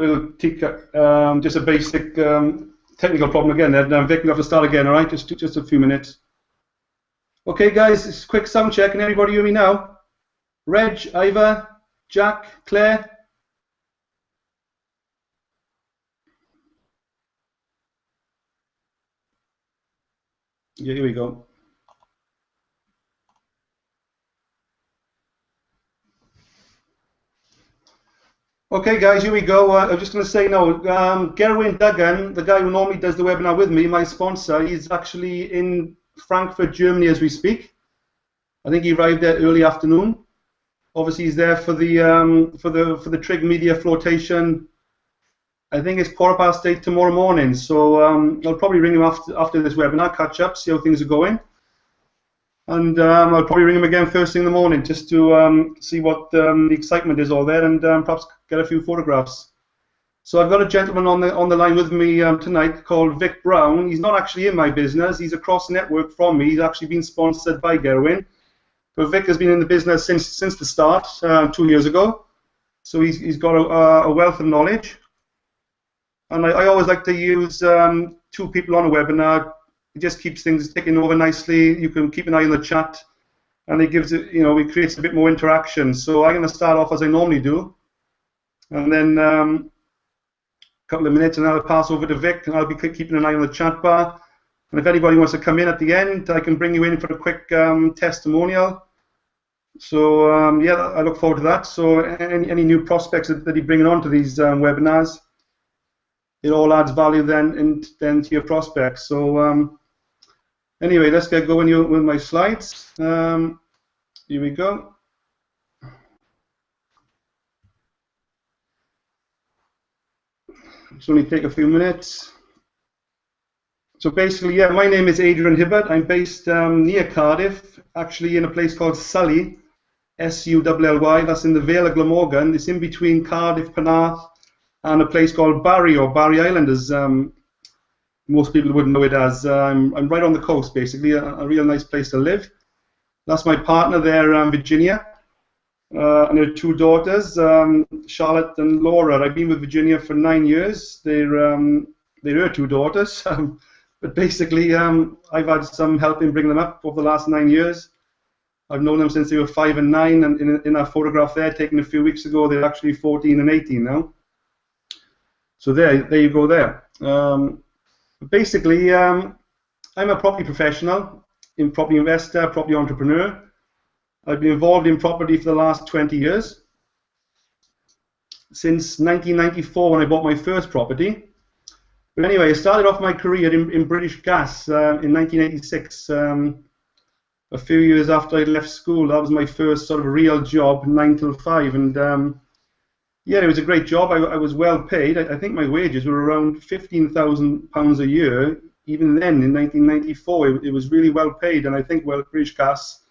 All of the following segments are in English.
it'll take just a basic technical problem again. Then Vic, we'll have to start again. All right, just a few minutes. Okay, guys, it's a quick sound check. Can everybody hear me now? Reg, Ivor, Jack, Claire. Yeah, here we go. Okay, guys, here we go. I'm just going to say now, Gerwin Duggan, the guy who normally does the webinar with me, my sponsor, he's actually in Frankfurt, Germany as we speak. I think he arrived there early afternoon. Obviously, he's there for the Trig Media flotation. I think it's 8:15 tomorrow morning. So I'll probably ring him after this webinar, catch up, see how things are going. And I'll probably ring him again first thing in the morning just to see what the excitement is all there, and perhaps get a few photographs. So I've got a gentleman on the line with me tonight called Vic Brown. He's not actually in my business. He's across network from me. He's actually been sponsored by Gerwin. But Vic has been in the business since the start, 2 years ago. So he's got a wealth of knowledge. And I always like to use 2 people on a webinar. It just keeps things ticking over nicely. You can keep an eye on the chat, and it gives it, it creates a bit more interaction. So I'm going to start off as I normally do, and then a couple of minutes, and I'll pass over to Vic, and I'll be keeping an eye on the chat bar. And if anybody wants to come in at the end, I can bring you in for a quick testimonial. So yeah, I look forward to that. So any new prospects that you're bringing on to these webinars, it all adds value then to your prospects. So anyway, let's get going with my slides. Here we go. It's only take a few minutes. So basically, yeah, my name is Adrian Hibbert. I'm based near Cardiff, actually in a place called Sully, S-U-L-L-Y. That's in the Vale of Glamorgan. It's in between Cardiff, Penarth, and a place called Barry, or Barry Island, as most people wouldn't know it as. I'm right on the coast, basically, a real nice place to live. That's my partner there, Virginia, and her 2 daughters, Charlotte and Laura. I've been with Virginia for 9 years. They're her 2 daughters, but basically I've had some help in bringing them up over the last 9 years. I've known them since they were 5 and 9, and in that photograph there, taken a few weeks ago, they're actually 14 and 18 now. So there you go there. Basically, I'm a property professional, property investor, property entrepreneur. I've been involved in property for the last 20 years. Since 1994, when I bought my first property. But anyway, I started off my career in British Gas in 1986. A few years after I left school, that was my first sort of real job, 9 till 5. And yeah, it was a great job. I was well paid. I think my wages were around £15,000 a year. Even then, in 1994, it was really well paid. And I think, well, British Gas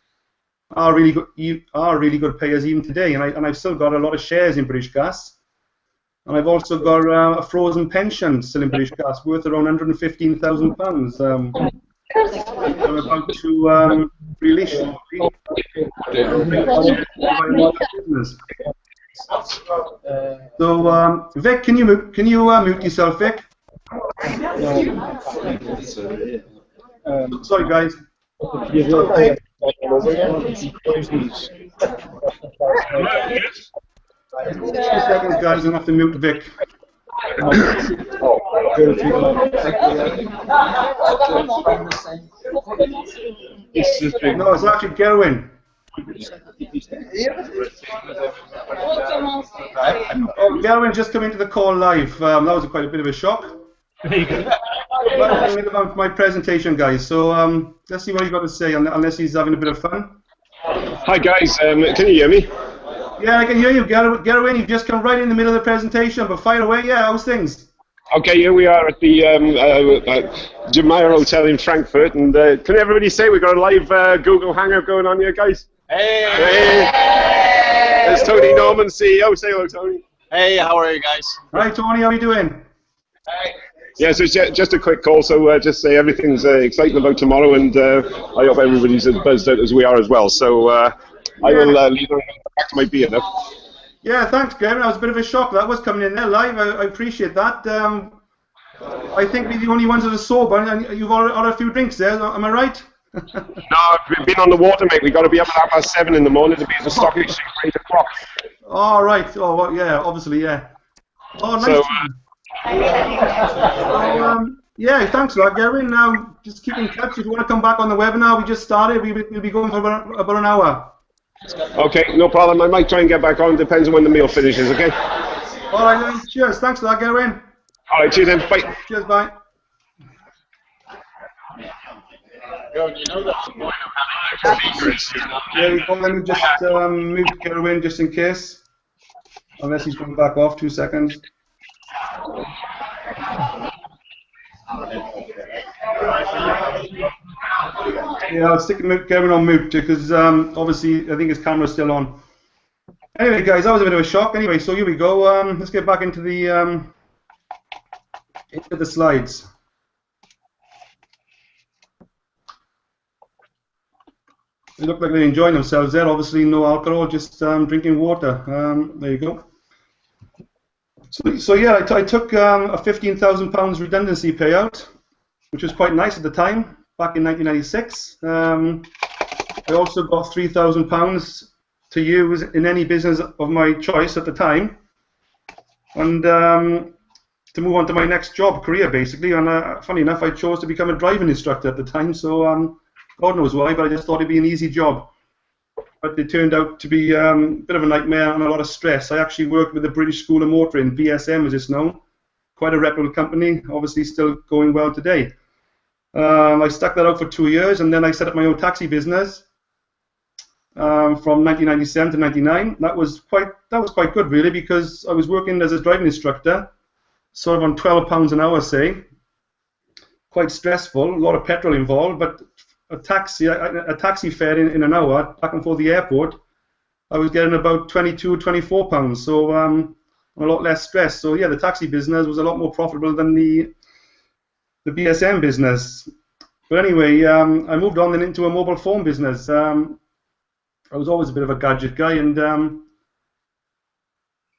are really good payers even today. And I've still got a lot of shares in British Gas. And I've also got a frozen pension still in British Gas, worth around £115,000. I'm about to release shortly. So, Vic, can you mute yourself, Vic? Sorry, guys. Two seconds, guys. I'm gonna have to mute Vic. No, it's actually Gerwin. Oh, Gerwin just come into the call live. That was quite a bit of a shock. Well, about my presentation, guys. So let's see what he's got to say, unless he's having a bit of fun. Hi, guys. Can you hear me? Yeah, I can hear you, Gerwin. You've just come right in the middle of the presentation, but fire away. Yeah, how's things? Okay, here we are at the Jumeirah Hotel in Frankfurt, and can everybody say we've got a live Google Hangout going on here, guys? Hey! Hey! There's Tony Norman, CEO. Say hello, Tony. Hey, how are you guys? Hi, Tony. How are you doing? Hey. Yeah, so just a quick call. So just say everything's exciting about tomorrow, and I hope everybody's as buzzed out as we are as well. So I will leave back to my beer now. Yeah, thanks, Gavin. That was a bit of a shock. That was coming in there live. I appreciate that. I think we're the only ones that are sober, and you've had a few drinks there. Am I right? No, we've been on the water, mate. We've got to be up at 7 in the morning to be at the stock exchange for 8 o'clock. All right. Oh, well, yeah, obviously, yeah. Oh, nice. So, yeah, thanks a lot, Gavin. Just keep in touch. If you want to come back on the webinar, we just started. We'll be going for about an hour. okay, no problem. I might try and get back on. Depends on when the meal finishes, okay? All right, then. Cheers. Thanks for that, Gavin. All right, cheers then. Bye. Cheers, bye. You know that's the point of having secrets. Yeah, let me just move Gavin just in case. Unless he's going back off, 2 seconds. Yeah, I'll stick Gavin on mute because obviously I think his camera's still on. Anyway, guys, that was a bit of a shock. Anyway, so here we go. Let's get back into the slides. They look like they're enjoying themselves there. Obviously, no alcohol, just drinking water. There you go. So yeah, I took a £15,000 redundancy payout, which was quite nice at the time, back in 1996. I also got £3,000 to use in any business of my choice at the time, and to move on to my next job, career basically. And funny enough, I chose to become a driving instructor at the time, so God knows why, but I just thought it'd be an easy job. But it turned out to be a bit of a nightmare and a lot of stress. I actually worked with the British School of Motoring, BSM as it's known, quite a reputable company, obviously still going well today. I stuck that out for 2 years, and then I set up my own taxi business from 1997 to 99. That was quite good really, because I was working as a driving instructor, sort of on £12 an hour, say. Quite stressful, a lot of petrol involved, but a taxi fare in an hour back and forth the airport, I was getting about £22, £24, so a lot less stress. So yeah, the taxi business was a lot more profitable than the BSM business. But anyway, I moved on then into a mobile phone business. I was always a bit of a gadget guy, and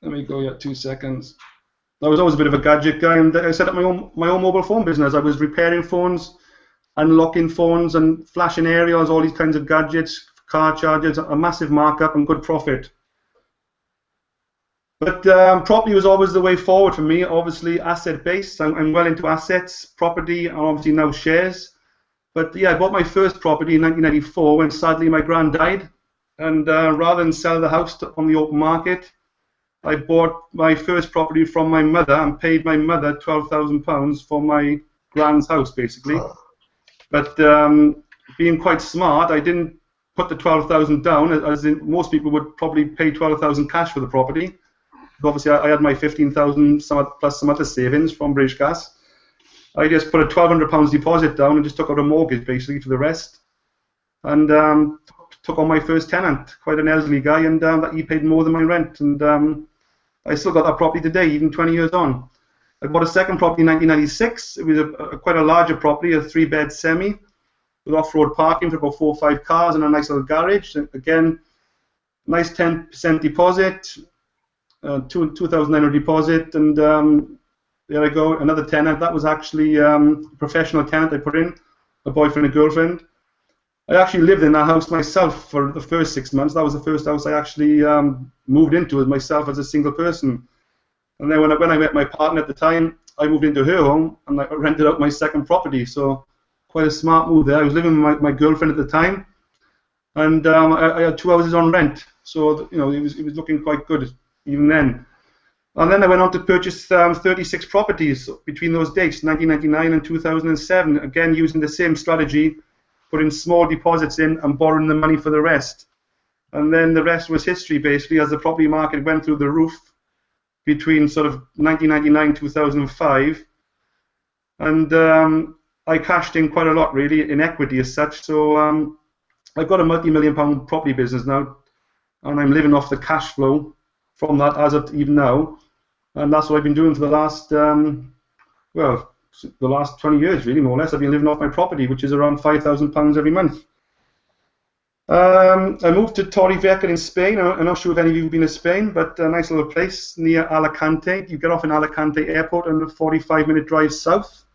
let me go 2 seconds. I was always a bit of a gadget guy, and I set up my own mobile phone business. I was repairing phones, unlocking phones, and flashing aerials, all these kinds of gadgets, car chargers, a massive markup and good profit. But property was always the way forward for me. Obviously, asset-based. I'm well into assets, property, and obviously now shares. But yeah, I bought my first property in 1994 when sadly my gran died, and rather than sell the house on the open market, I bought my first property from my mother and paid my mother £12,000 for my gran's house, basically. But being quite smart, I didn't put the £12,000 down, as in most people would probably pay £12,000 cash for the property. Obviously, I had my £15,000 plus some other savings from British Gas. I just put a £1,200 deposit down and just took out a mortgage, basically, for the rest. And took on my first tenant, quite an elderly guy, and he paid more than my rent. And I still got that property today, even 20 years on. I bought a second property in 1996. It was quite a larger property, a 3-bed semi, with off-road parking for about 4 or 5 cars and a nice little garage. Again, nice 10% deposit, 2,900 deposit, and there I go, another tenant. That was actually a professional tenant I put in, a boyfriend and girlfriend. I actually lived in that house myself for the first 6 months. That was the first house I actually moved into myself as a single person. And then when I met my partner at the time, I moved into her home and I rented out my second property. So quite a smart move there. I was living with my girlfriend at the time, and I had 2 houses on rent. So it was looking quite good even then. And then I went on to purchase 36 properties between those dates, 1999 and 2007. Again, using the same strategy, putting small deposits in and borrowing the money for the rest. And then the rest was history, basically, as the property market went through the roof between sort of 1999 2005, and I cashed in quite a lot really in equity as such. So I've got a multi-million-pound property business now, and I'm living off the cash flow from that as of even now, and that's what I've been doing for the last well, the last 20 years really, more or less. I've been living off my property, which is around £5,000 every month. I moved to Torrevieja in Spain. I'm not sure if any of you have been to Spain, but a nice little place near Alicante. You get off in Alicante Airport and a 45-minute drive south.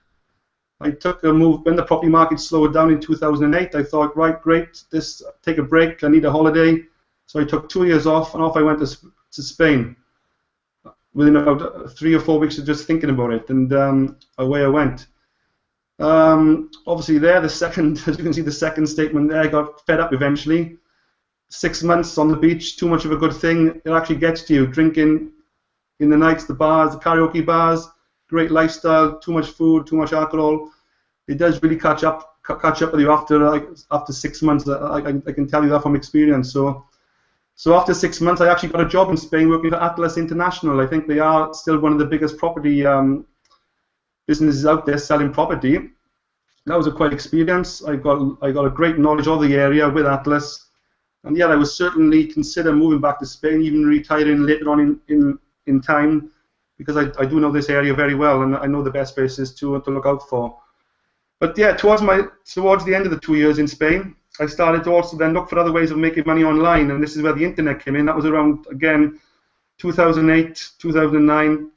I took a move when the property market slowed down in 2008. I thought, right, great, take a break. I need a holiday. So I took 2 years off, and off I went to Spain. Within about 3 or 4 weeks of just thinking about it, and away I went. Obviously there, as you can see, the second statement there, I got fed up eventually. 6 months on the beach, too much of a good thing. It actually gets to you. Drinking in the nights, the bars, the karaoke bars, great lifestyle, too much food, too much alcohol. It does really catch up with you after 6 months. I can tell you that from experience. So after 6 months, I actually got a job in Spain working for Atlas International. I think they are still one of the biggest property businesses out there selling property. That was a quite experience. I got a great knowledge of the area with Atlas, and yet I would certainly consider moving back to Spain, even retiring later on in time, because I do know this area very well, and I know the best places to look out for. But yeah, towards the end of the 2 years in Spain, I started to also then look for other ways of making money online, and this is where the internet came in. That was around, again, 2008, 2009,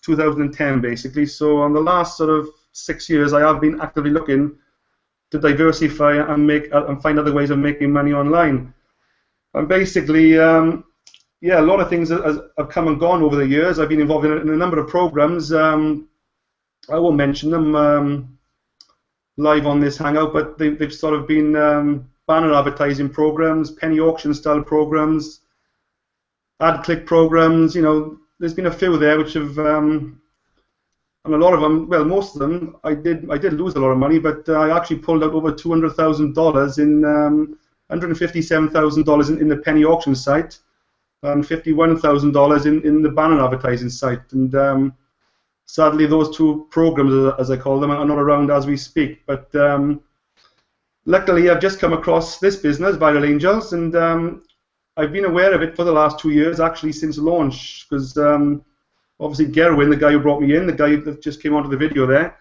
2010, basically. So on the last sort of 6 years, I have been actively looking to diversify and find other ways of making money online. And basically, yeah, a lot of things have come and gone over the years. I've been involved in a number of programs. I won't mention them live on this Hangout, but they've sort of been banner advertising programs, penny auction style programs, ad click programs. You know, there's been a few there which have, and a lot of them, well, most of them, I did lose a lot of money, but I actually pulled out over $200,000 in $157,000 in the penny auction site, and $51,000 in the banner advertising site, and sadly, those two programs, as I call them, are not around as we speak. But luckily, I've just come across this business, Viral Angels, and I've been aware of it for the last 2 years, actually, since launch. Because obviously, Gerwin, the guy who brought me in, the guy that just came onto the video there,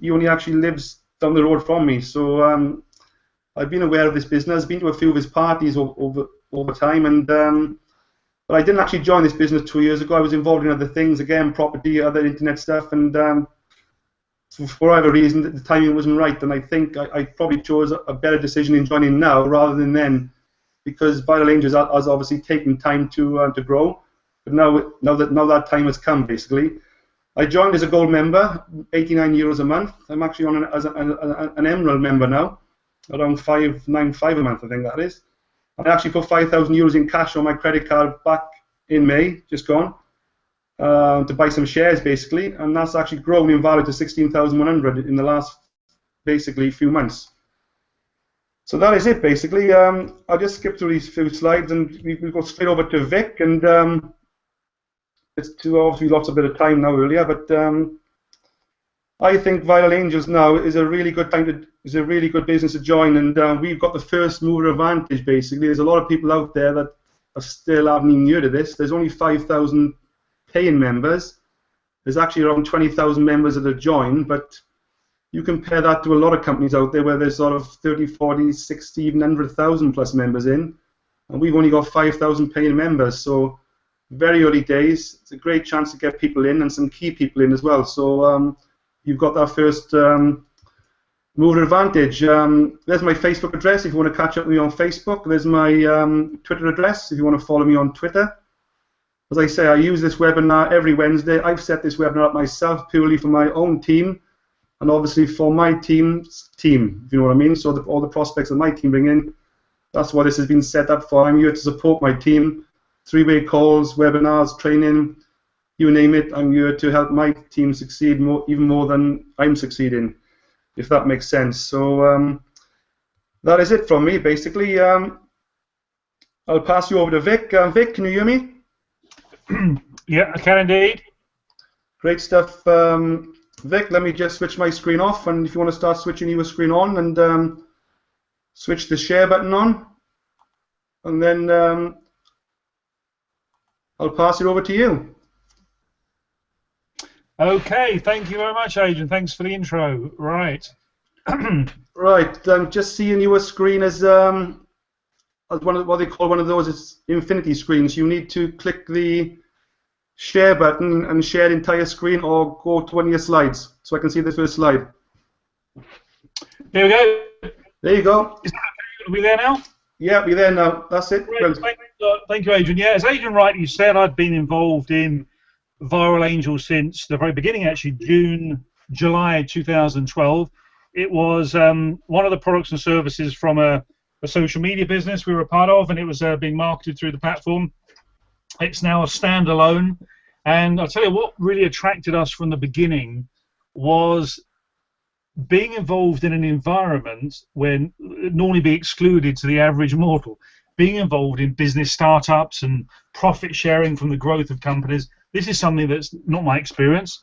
he only actually lives down the road from me. So I've been aware of this business, been to a few of his parties over time, and but I didn't actually join this business 2 years ago. I was involved in other things, again, property, other internet stuff, and for whatever reason, the timing wasn't right. And I think I probably chose a better decision in joining now rather than then, because Viral Angels has obviously taken time to grow. But now that time has come, basically. I joined as a gold member, €89 a month. I'm actually on as an emerald member now, around $595 a month, I think that is. I actually put €5,000 in cash on my credit card back in May, just gone, to buy some shares, basically, and that's actually grown in value to 16,100 in the last, basically, few months. So that is it, basically. I'll just skip through these few slides, and we go straight over to Vic, and it's obviously lots a bit of time now earlier, but I think Viral Angels now is a really good business to join, and we've got the first mover advantage. Basically, there's a lot of people out there that are still haven't even heard of this. There's only 5,000 paying members. There's actually around 20,000 members that have joined, but you compare that to a lot of companies out there where there's sort of 30, 40, 60, even 100,000 plus members in, and we've only got 5,000 paying members. So very early days. It's a great chance to get people in and some key people in as well. So you've got that first mover advantage. There's my Facebook address if you want to catch up with me on Facebook. There's my Twitter address if you want to follow me on Twitter. As I say, I use this webinar every Wednesday. I've set this webinar up myself purely for my own team, and obviously for my team's team, if you know what I mean. So all the prospects that my team bring in, that's what this has been set up for. I'm here to support my team. 3-way calls, webinars, training, you name it. I'm here to help my team succeed even more than I'm succeeding, if that makes sense. So that is it from me, basically. I'll pass you over to Vic. Vic, can you hear me? Yeah, I can indeed. Great stuff. Vic, let me just switch my screen off, and if you want to start switching your screen on, and switch the share button on, and then I'll pass it over to you. Okay, thank you very much, Adrian. Thanks for the intro. Right. Right, I'm just seeing your screen as what they call one of those is infinity screens. You need to click the share button and share the entire screen, or go to one of your slides so I can see the first slide. Here we go. There you go. Are we there now? Yeah, we're there now. That's it. Great. Thank you, Adrian. Yeah, as Adrian rightly said, I've been involved in Viral Angels since the very beginning, actually, July 2012. It was one of the products and services from a social media business we were a part of, and it was being marketed through the platform. It's now a standalone, and I'll tell you what really attracted us from the beginning was being involved in an environment when normally be excluded to the average mortal. Being involved in business startups and profit sharing from the growth of companies. This is something that's not my experience,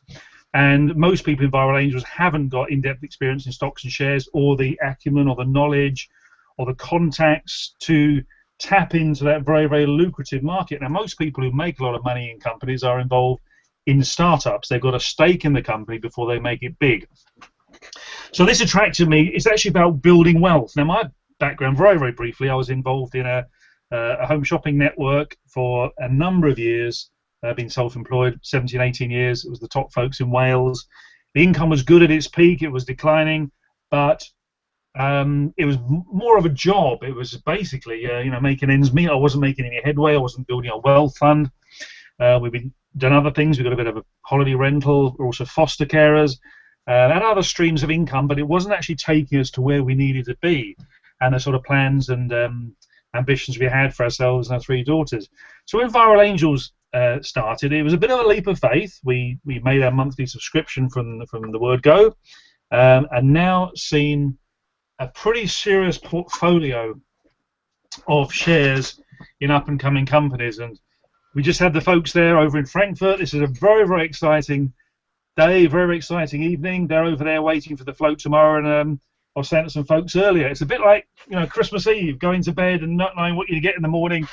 and most people in Viral Angels haven't got in-depth experience in stocks and shares, or the acumen, or the knowledge, or the contacts to tap into that very, very lucrative market. Now, most people who make a lot of money in companies are involved in startups. They've got a stake in the company before they make it big. So this attracted me. It's actually about building wealth. Now, my background, very, very briefly, I was involved in a home shopping network for a number of years. I've been self-employed 17, 18 years. It was the top folks in Wales. The income was good at its peak. It was declining, but it was more of a job. It was basically, making ends meet. I wasn't making any headway. I wasn't building a wealth fund. We've been done other things. We've got a bit of a holiday rental. We're also foster carers and other streams of income, but it wasn't actually taking us to where we needed to be and the sort of plans and ambitions we had for ourselves and our 3 daughters. So when Viral Angels started, it was a bit of a leap of faith. We made our monthly subscription from the word go, and now seen a pretty serious portfolio of shares in up-and-coming companies. And we just had the folks there over in Frankfurt. This is a very, very exciting day, very, very exciting evening. They're over there waiting for the float tomorrow, and I was saying to some folks earlier, it's a bit like Christmas Eve, going to bed and not knowing what you get in the morning.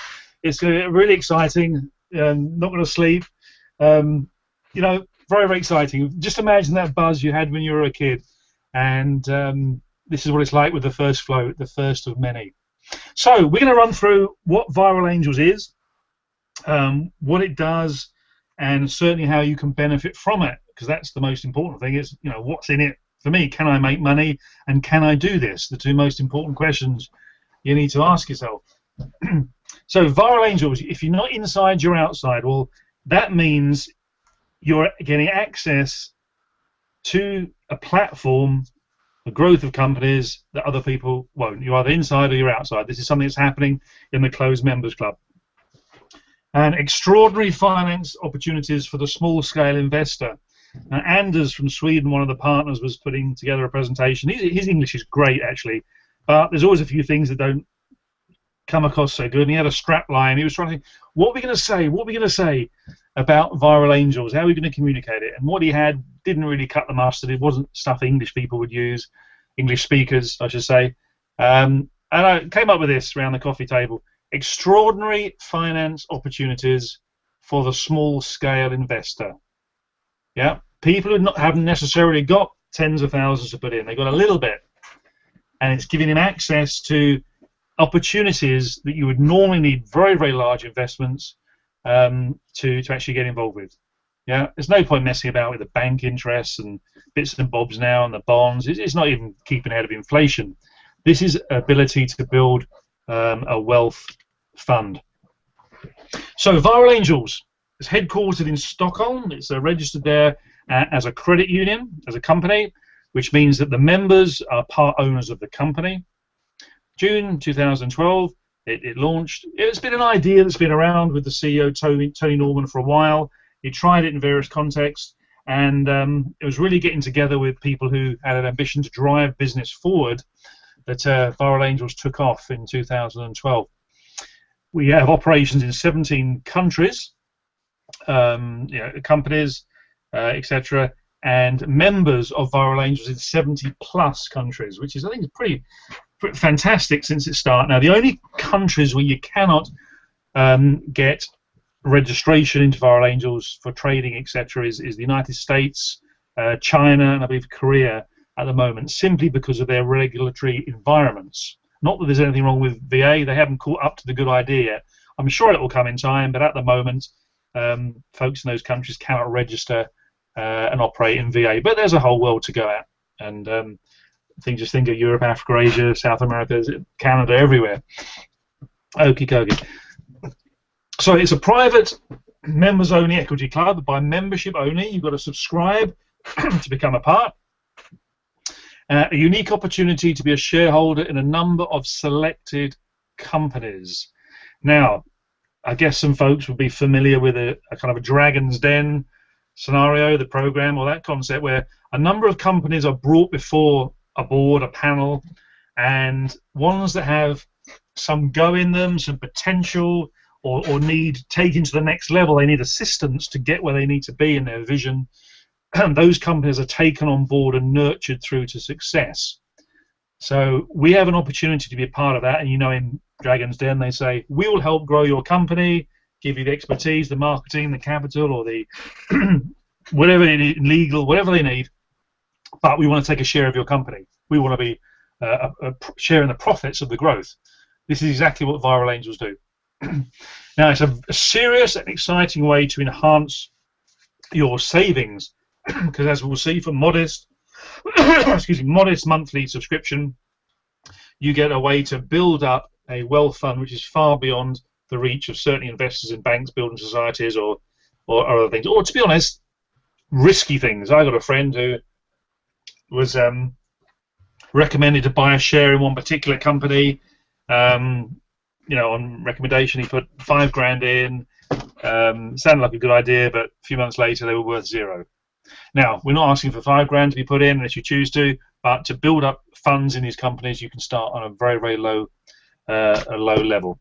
It's really exciting. Not going to sleep. Very, very exciting. Just imagine that buzz you had when you were a kid, and this is what it's like with the first float, the first of many. So we're going to run through what Viral Angels is, what it does, and certainly how you can benefit from it, because that's the most important thing. Is what's in it for me? Can I make money, and can I do this? The 2 most important questions you need to ask yourself. So Viral Angels, if you're not inside, you're outside. Well, that means you're getting access to a platform, the growth of companies that other people won't. You're either inside or you're outside. This is something that's happening in the closed members club. And extraordinary finance opportunities for the small-scale investor. Now, Anders from Sweden, one of the partners, was putting together a presentation. His English is great, actually, but there's always a few things that don't come across so good. And he had a strap line. He was trying to think, what are we going to say? What are we going to say about Viral Angels? How are we going to communicate it? And what he had didn't really cut the mustard. It wasn't stuff English people would use, English speakers, I should say. And I came up with this around the coffee table. Extraordinary finance opportunities for the small-scale investor. Yeah, people who haven't necessarily got tens of thousands to put in. They've got a little bit. And it's giving them access to opportunities that you would normally need very, very large investments to actually get involved with. Yeah, there's no point messing about with the bank interests and bits and bobs now and the bonds. It's not even keeping ahead of inflation. This is ability to build a wealth fund. So Viral Angels is headquartered in Stockholm. It's registered there as a credit union, as a company, which means that the members are part owners of the company. June 2012, it launched. It's been an idea that's been around with the CEO, Tony Norman, for a while. He tried it in various contexts, and it was really getting together with people who had an ambition to drive business forward that Viral Angels took off in 2012. We have operations in 17 countries, companies, etc., and members of Viral Angels in 70+ countries, which is, I think, pretty fantastic since its start. Now, the only countries where you cannot get registration into Viral Angels for trading, etc., is the United States, China, and I believe Korea at the moment, simply because of their regulatory environments. Not that there's anything wrong with VA. They haven't caught up to the good idea yet. I'm sure it will come in time, but at the moment, folks in those countries cannot register and operate in VA. But there's a whole world to go at. And just think of Europe, Africa, Asia, South America, Canada, everywhere. Okie dokie. So it's a private members-only equity club. By membership only, you've got to subscribe to become a part. A unique opportunity to be a shareholder in a number of selected companies. Now, I guess some folks would be familiar with a kind of a Dragon's Den scenario, the program, or that concept where a number of companies are brought before a board, a panel, and ones that have some go in them, some potential, or need taken to the next level, they need assistance to get where they need to be in their vision. Those companies are taken on board and nurtured through to success. So we have an opportunity to be a part of that, and in Dragon's Den they say, we will help grow your company, give you the expertise, the marketing, the capital, or the whatever they need, legal, whatever they need, but we want to take a share of your company. We want to be sharing the profits of the growth. This is exactly what Viral Angels do. Now, it's a serious and exciting way to enhance your savings, because as we'll see, for modest monthly subscription, you get a way to build up a wealth fund which is far beyond the reach of certainly investors in banks, building societies, or other things, or to be honest, risky things. I got a friend who was recommended to buy a share in one particular company. On recommendation, he put $5,000 in. Sounded like a good idea, but a few months later they were worth zero. Now, we're not asking for $5,000 to be put in unless you choose to, but to build up funds in these companies, you can start on a very, very low level.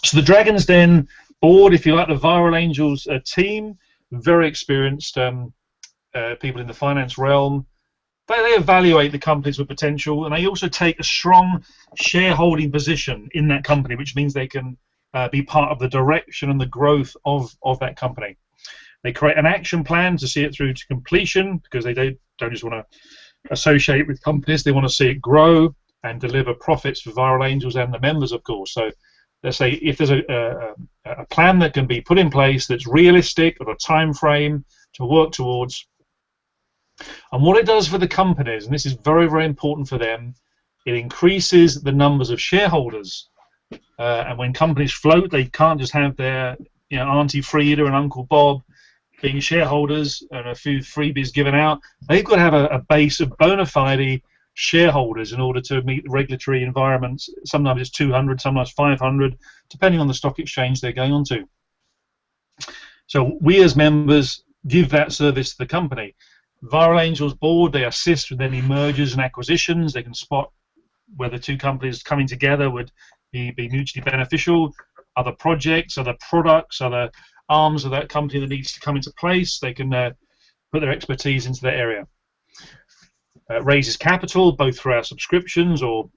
So the Dragon's Den board, if you like, the Viral Angels team, very experienced people in the finance realm. They evaluate the companies with potential, and they also take a strong shareholding position in that company, which means they can be part of the direction and the growth of that company. They create an action plan to see it through to completion, because they don't just want to associate with companies, they want to see it grow and deliver profits for Viral Angels and the members, of course. So let's say if there's a plan that can be put in place that's realistic, of a time frame to work towards, and what it does for the companies, and this is very, very important for them, it increases the numbers of shareholders. And when companies float, they can't just have their Auntie Frida and Uncle Bob being shareholders and a few freebies given out. They've got to have a base of bona fide shareholders in order to meet the regulatory environments. Sometimes it's 200, sometimes 500, depending on the stock exchange they're going on to. So we as members give that service to the company. Viral Angels board, they assist with any mergers and acquisitions. They can spot whether two companies coming together would be mutually beneficial, other projects, other products, other arms of that company that needs to come into place. They can put their expertise into that area. Raises capital, both through our subscriptions or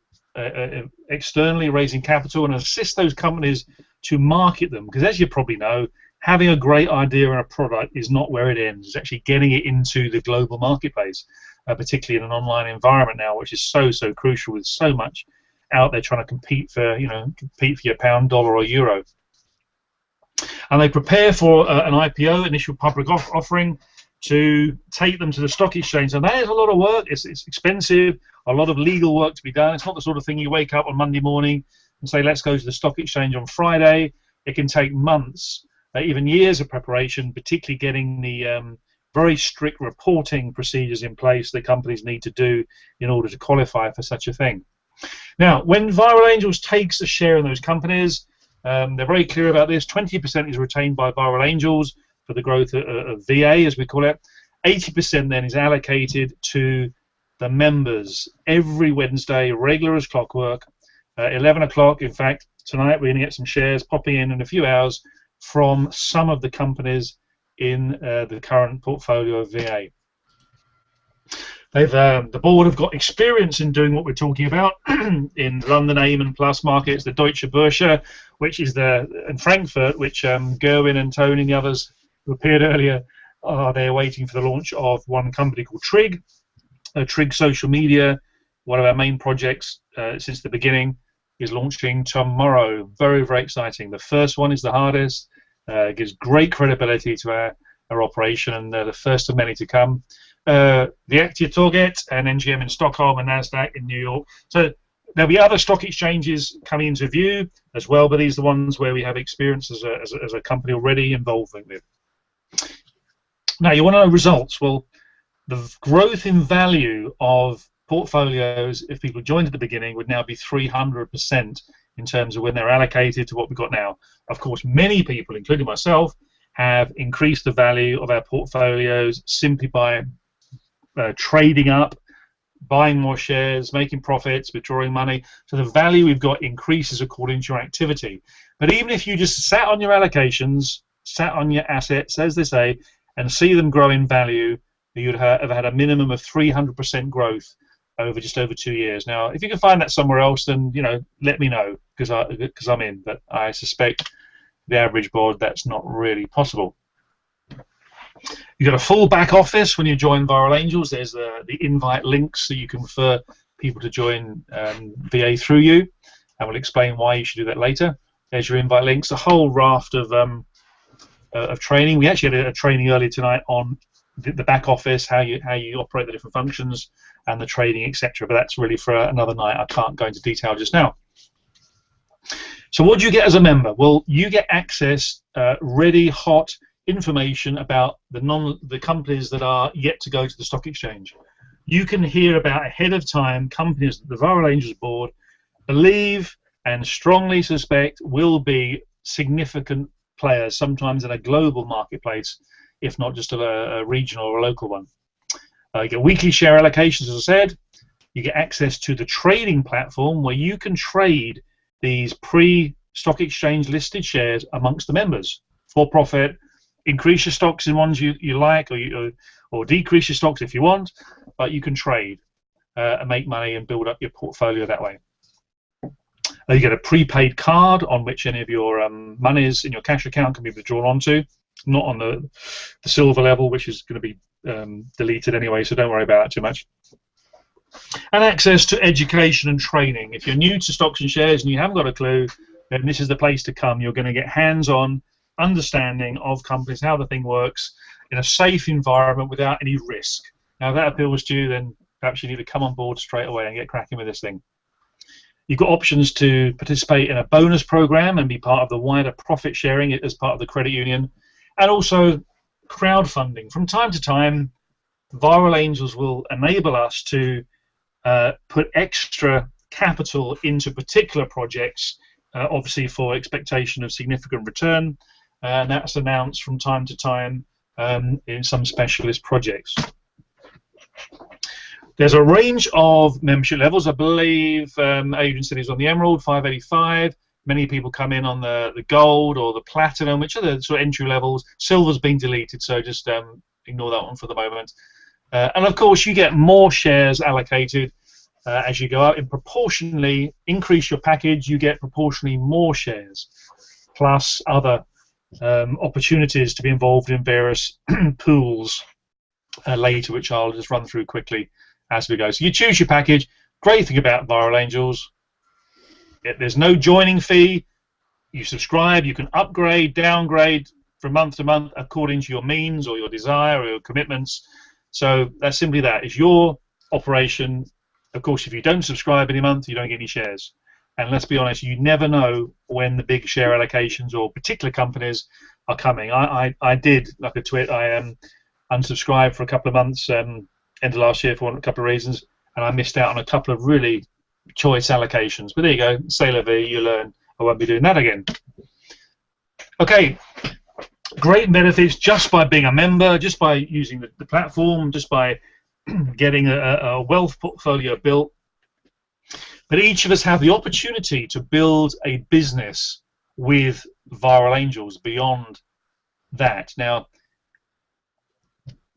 externally raising capital, and assist those companies to market them. Because as you probably know, having a great idea and a product is not where it ends. It's actually getting it into the global marketplace, particularly in an online environment now, which is so crucial, with so much out there trying to compete for your pound, dollar, or euro. And they prepare for an IPO, initial public offering, to take them to the stock exchange. And that is a lot of work. It's expensive, a lot of legal work to be done. It's not the sort of thing you wake up on Monday morning and say, let's go to the stock exchange on Friday. It can take months, even years of preparation, particularly getting the very strict reporting procedures in place that companies need to do in order to qualify for such a thing. Now, when Viral Angels takes a share in those companies, they're very clear about this. 20% is retained by Viral Angels for the growth of VA, as we call it. 80% then is allocated to the members every Wednesday, regular as clockwork. 11 o'clock, in fact, tonight we're going to get some shares popping in a few hours from some of the companies in the current portfolio of VA. The board have got experience in doing what we're talking about in London AIM and Plus markets, the Deutsche Börse, which is in Frankfurt, which Gerwin and Tony and the others who appeared earlier are there waiting for the launch of one company called Trig. Trig Social Media one of our main projects since the beginning, is launching tomorrow. Very, very exciting. The first one is the hardest. It gives great credibility to our operation, and the first of many to come. The Actia Target and NGM in Stockholm and NASDAQ in New York. So there'll be other stock exchanges coming into view as well, but these are the ones where we have experience as a company already involved with. Now, you want to know results. Well, the growth in value of portfolios, if people joined at the beginning, would now be 300% in terms of when they're allocated to what we've got now. Of course, many people, including myself, have increased the value of our portfolios simply by trading up, buying more shares, making profits, withdrawing money. So the value we've got increases according to your activity. But even if you just sat on your allocations, sat on your assets, as they say, and see them grow in value, you'd have had a minimum of 300% growth over just over 2 years. Now, if you can find that somewhere else, then let me know, because I'm in. But I suspect the average board, that's not really possible. You've got a full back office when you join Viral Angels. There's the invite links, so you can refer people to join VA through you, and we'll explain why you should do that later. There's your invite links. A whole raft of training. We actually had a training earlier tonight on the back office, how you operate the different functions and the trading, etc. But that's really for another night. I can't go into detail just now. So what do you get as a member? Well, you get access, ready, hot information about the companies that are yet to go to the stock exchange. You can hear about ahead of time companies that the Viral Angels board believe and strongly suspect will be significant players, sometimes in a global marketplace, if not just a regional or a local one. You get weekly share allocations, as I said. You get access to the trading platform where you can trade these pre-stock exchange listed shares amongst the members for profit. Increase your stocks in ones you like, or decrease your stocks if you want, but you can trade and make money and build up your portfolio that way. You get a prepaid card on which any of your monies in your cash account can be withdrawn onto, not on the silver level, which is going to be deleted anyway, so don't worry about that too much. And access to education and training. If you're new to stocks and shares and you haven't got a clue, then this is the place to come. You're going to get hands-on understanding of companies, how the thing works in a safe environment without any risk. Now, if that appeals to you, then perhaps you need to come on board straight away and get cracking with this thing. You've got options to participate in a bonus program and be part of the wider profit sharing as part of the credit union, and also crowdfunding. From time to time, Viral Angels will enable us to put extra capital into particular projects, obviously for expectation of significant return, and that's announced from time to time in some specialist projects. There's a range of membership levels. I believe Adrian said he's on the Emerald, 585. Many people come in on the Gold or the Platinum, which are the sort of entry levels. Silver's been deleted, so just ignore that one for the moment. And of course, you get more shares allocated as you go up. And proportionally increase your package, you get proportionally more shares, plus other opportunities to be involved in various pools later, which I'll just run through quickly as we go. So you choose your package. Great thing about Viral Angels, there's no joining fee. You subscribe, you can upgrade, downgrade from month to month according to your means or your desire or your commitments. So that's simply that. It's your operation. Of course, if you don't subscribe any month, you don't get any shares. And let's be honest, you never know when the big share allocations or particular companies are coming. I did, like a twit, I unsubscribed for a couple of months end of last year for a couple of reasons, and I missed out on a couple of really choice allocations. But there you go, c'est la vie, you learn. I won't be doing that again. Okay, great benefits just by being a member, just by using the platform, just by getting a wealth portfolio built. But each of us have the opportunity to build a business with Viral Angels beyond that. Now,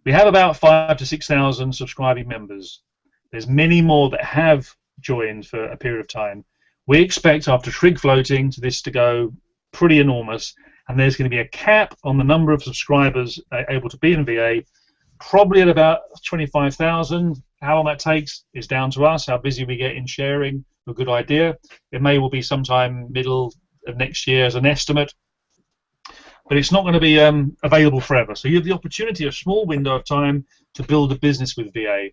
we have about 5,000 to 6,000 subscribing members. There's many more that have joined for a period of time. We expect after trig floating to this to go pretty enormous, and there's going to be a cap on the number of subscribers able to be in VA, probably at about 25,000, How long that takes is down to us, how busy we get in sharing a good idea. It may well be sometime middle of next year as an estimate, but it's not going to be available forever. So you have the opportunity, a small window of time, to build a business with VA,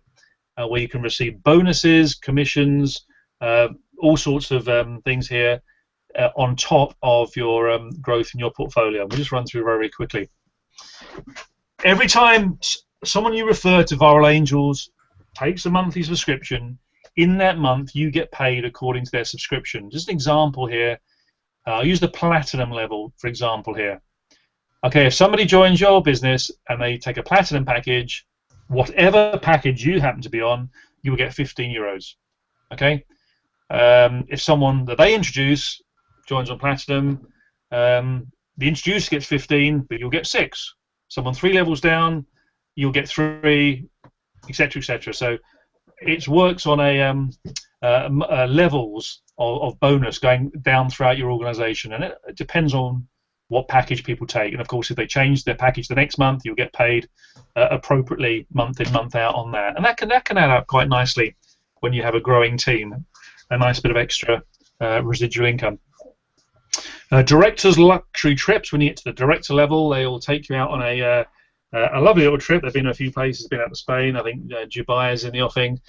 where you can receive bonuses, commissions, all sorts of things here on top of your growth in your portfolio. We'll just run through very, very quickly. Every time someone you refer to Viral Angels takes a monthly subscription, in that month you get paid according to their subscription. Just an example here. I'll use the platinum level, for example, here. Okay, if somebody joins your business and they take a platinum package, whatever package you happen to be on, you will get 15 euros. Okay? If someone that they introduce joins on platinum, the introducer gets 15, but you'll get 6. Someone 3 levels down, you'll get 3, etc., etc. So it works on a levels of bonus going down throughout your organization, and it depends on what package people take. And of course, if they change their package the next month, you'll get paid appropriately month in, month out on that. And that can add up quite nicely when you have a growing team, a nice bit of extra residual income. Directors' luxury trips, when you get to the director level, they will take you out on a lovely little trip. They've been to a few places, been out to Spain, I think Dubai is in the offing.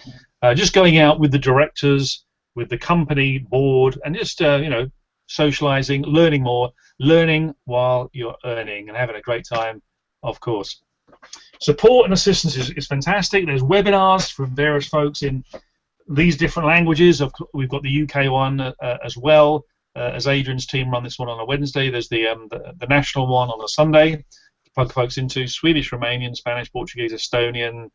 Just going out with the directors, with the company board, and just socializing, learning more, learning while you're earning, and having a great time, of course. Support and assistance is fantastic. There's webinars from various folks in these different languages. We've got the UK one as well. As Adrian's team run this one on a Wednesday, there's the national one on a Sunday to plug folks into. Swedish, Romanian, Spanish, Portuguese, Estonian,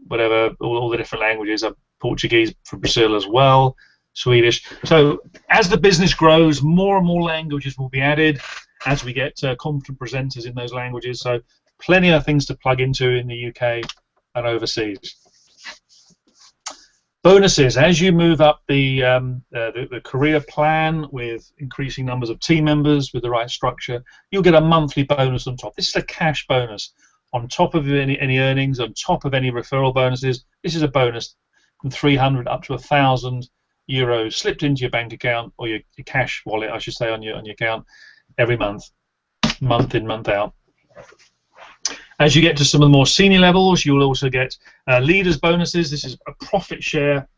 whatever, all the different languages. Portuguese from Brazil as well, Swedish. So as the business grows, more and more languages will be added as we get competent presenters in those languages. So plenty of things to plug into in the UK and overseas. Bonuses, as you move up the career plan with increasing numbers of team members with the right structure, you'll get a monthly bonus on top. This is a cash bonus on top of any earnings, on top of any referral bonuses. This is a bonus from 300 up to 1,000 euros slipped into your bank account, or your cash wallet, I should say, on your account every month, month in, month out. As you get to some of the more senior levels, you will also get leaders bonuses. This is a profit share